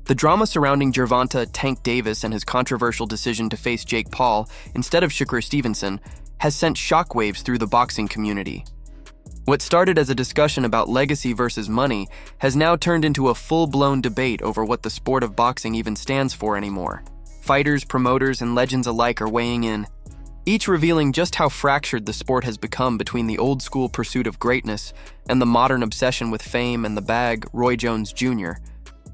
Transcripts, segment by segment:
The drama surrounding Gervonta Tank Davis and his controversial decision to face Jake Paul instead of Shakur Stevenson has sent shockwaves through the boxing community. What started as a discussion about legacy versus money has now turned into a full-blown debate over what the sport of boxing even stands for anymore. Fighters, promoters, and legends alike are weighing in, each revealing just how fractured the sport has become between the old-school pursuit of greatness and the modern obsession with fame and the bag. Roy Jones Jr.,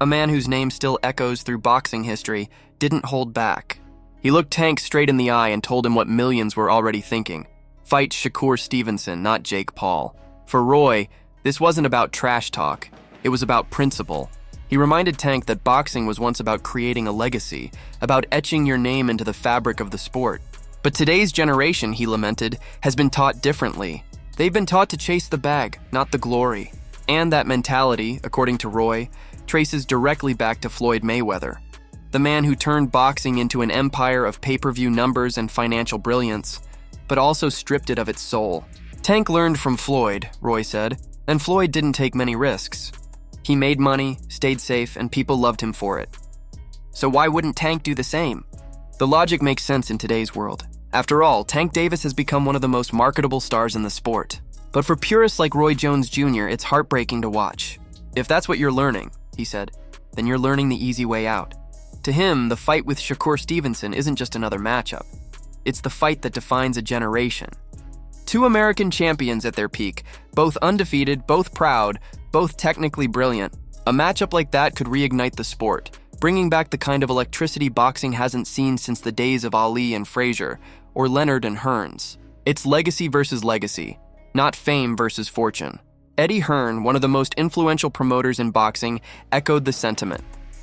a man whose name still echoes through boxing history, didn't hold back. He looked Tank straight in the eye and told him what millions were already thinking. Fight Shakur Stevenson, not Jake Paul. For Roy, this wasn't about trash talk. It was about principle. He reminded Tank that boxing was once about creating a legacy, about etching your name into the fabric of the sport. But today's generation, he lamented, has been taught differently. They've been taught to chase the bag, not the glory. And that mentality, according to Roy, traces directly back to Floyd Mayweather, the man who turned boxing into an empire of pay-per-view numbers and financial brilliance, but also stripped it of its soul. Tank learned from Floyd, Roy said, and Floyd didn't take many risks. He made money, stayed safe, and people loved him for it. So why wouldn't Tank do the same? The logic makes sense in today's world. After all, Tank Davis has become one of the most marketable stars in the sport. But for purists like Roy Jones Jr., it's heartbreaking to watch. If that's what you're learning, he said, then you're learning the easy way out. To him, the fight with Shakur Stevenson isn't just another matchup. It's the fight that defines a generation. Two American champions at their peak, both undefeated, both proud, both technically brilliant. A matchup like that could reignite the sport, bringing back the kind of electricity boxing hasn't seen since the days of Ali and Frazier, or Leonard and Hearns. It's legacy versus legacy, not fame versus fortune. Eddie Hearn, one of the most influential promoters in boxing, echoed the sentiment.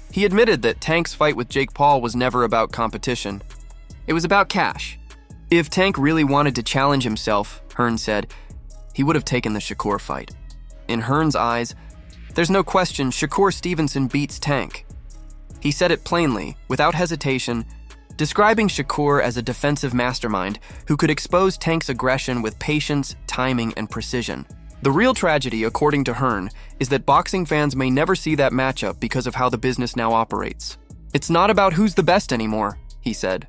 He admitted that Tank's fight with Jake Paul was never about competition. It was about cash. If Tank really wanted to challenge himself, Hearn said, he would have taken the Shakur fight. In Hearn's eyes, there's no question Shakur Stevenson beats Tank. He said it plainly, without hesitation, describing Shakur as a defensive mastermind who could expose Tank's aggression with patience, timing, and precision. The real tragedy, according to Hearn, is that boxing fans may never see that matchup because of how the business now operates. It's not about who's the best anymore, he said.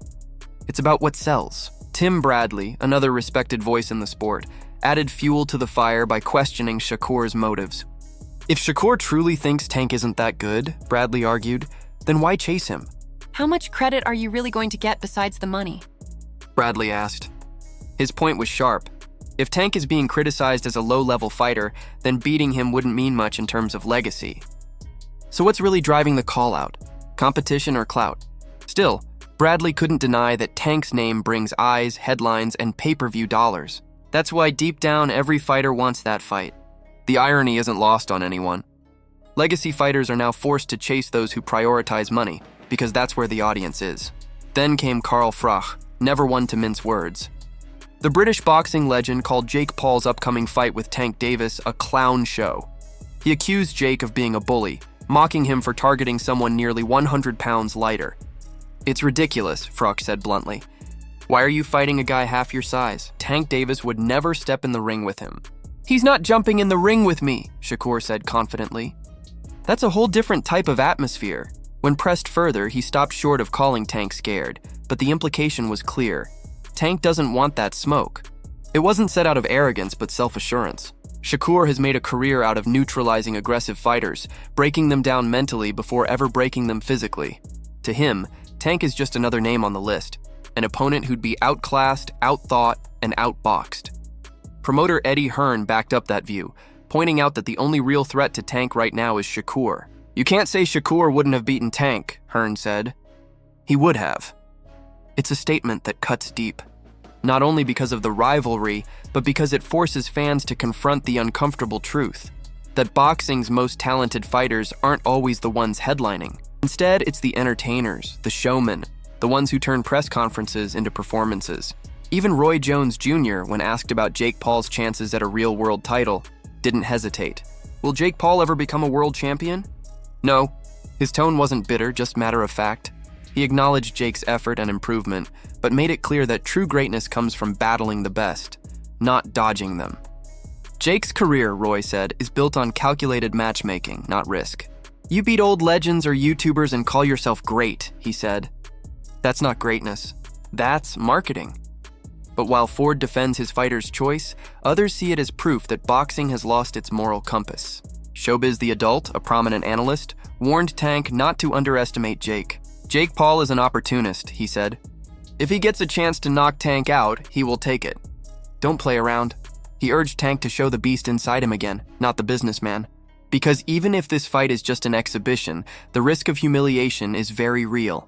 It's about what sells. Tim Bradley, another respected voice in the sport, added fuel to the fire by questioning Shakur's motives. If Shakur truly thinks Tank isn't that good, Bradley argued, then why chase him? How much credit are you really going to get besides the money? Bradley asked. His point was sharp. If Tank is being criticized as a low-level fighter, then beating him wouldn't mean much in terms of legacy. So what's really driving the call-out? Competition or clout? Still, Bradley couldn't deny that Tank's name brings eyes, headlines, and pay-per-view dollars. That's why deep down every fighter wants that fight. The irony isn't lost on anyone. Legacy fighters are now forced to chase those who prioritize money, because that's where the audience is. Then came Carl Frach, never one to mince words. The British boxing legend called Jake Paul's upcoming fight with Tank Davis a clown show. He accused Jake of being a bully, mocking him for targeting someone nearly 100 pounds lighter. It's ridiculous, Frach said bluntly. Why are you fighting a guy half your size? Tank Davis would never step in the ring with him. He's not jumping in the ring with me, Shakur said confidently. That's a whole different type of atmosphere. When pressed further, he stopped short of calling Tank scared, but the implication was clear. Tank doesn't want that smoke. It wasn't said out of arrogance, but self-assurance. Shakur has made a career out of neutralizing aggressive fighters, breaking them down mentally before ever breaking them physically. To him, Tank is just another name on the list, an opponent who'd be outclassed, outthought, and outboxed. Promoter Eddie Hearn backed up that view, pointing out that the only real threat to Tank right now is Shakur. You can't say Shakur wouldn't have beaten Tank, Hearn said. He would have. It's a statement that cuts deep, not only because of the rivalry, but because it forces fans to confront the uncomfortable truth, that boxing's most talented fighters aren't always the ones headlining. Instead, it's the entertainers, the showmen, the ones who turn press conferences into performances. Even Roy Jones Jr., when asked about Jake Paul's chances at a real world title, didn't hesitate. Will Jake Paul ever become a world champion? No. His tone wasn't bitter, just matter of fact. He acknowledged Jake's effort and improvement, but made it clear that true greatness comes from battling the best, not dodging them. Jake's career, Roy said, is built on calculated matchmaking, not risk. "You beat old legends or YouTubers and call yourself great," he said. "That's not greatness. That's marketing." But while Ford defends his fighter's choice, others see it as proof that boxing has lost its moral compass. Showbiz the Adult, a prominent analyst, warned Tank not to underestimate Jake. "Jake Paul is an opportunist," he said. "If he gets a chance to knock Tank out, he will take it. Don't play around." He urged Tank to show the beast inside him again, not the businessman. Because even if this fight is just an exhibition, the risk of humiliation is very real.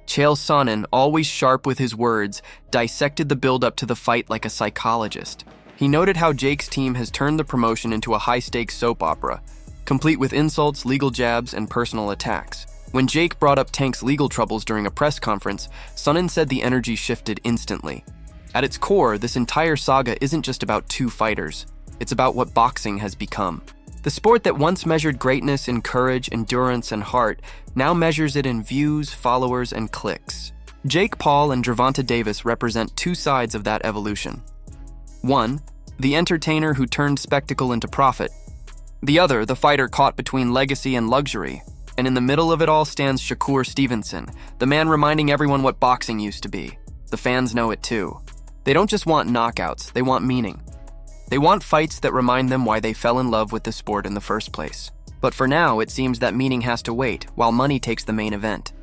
Chael Sonnen, always sharp with his words, dissected the build-up to the fight like a psychologist. He noted how Jake's team has turned the promotion into a high-stakes soap opera, complete with insults, legal jabs, and personal attacks. When Jake brought up Tank's legal troubles during a press conference, Sonnen said the energy shifted instantly. At its core, this entire saga isn't just about two fighters. It's about what boxing has become. The sport that once measured greatness in courage, endurance, and heart now measures it in views, followers, and clicks. Jake Paul and Gervonta Davis represent two sides of that evolution. One, the entertainer who turned spectacle into profit. The other, the fighter caught between legacy and luxury. And in the middle of it all stands Shakur Stevenson, the man reminding everyone what boxing used to be. The fans know it too. They don't just want knockouts, they want meaning. They want fights that remind them why they fell in love with the sport in the first place. But for now, it seems that meaning has to wait, while money takes the main event.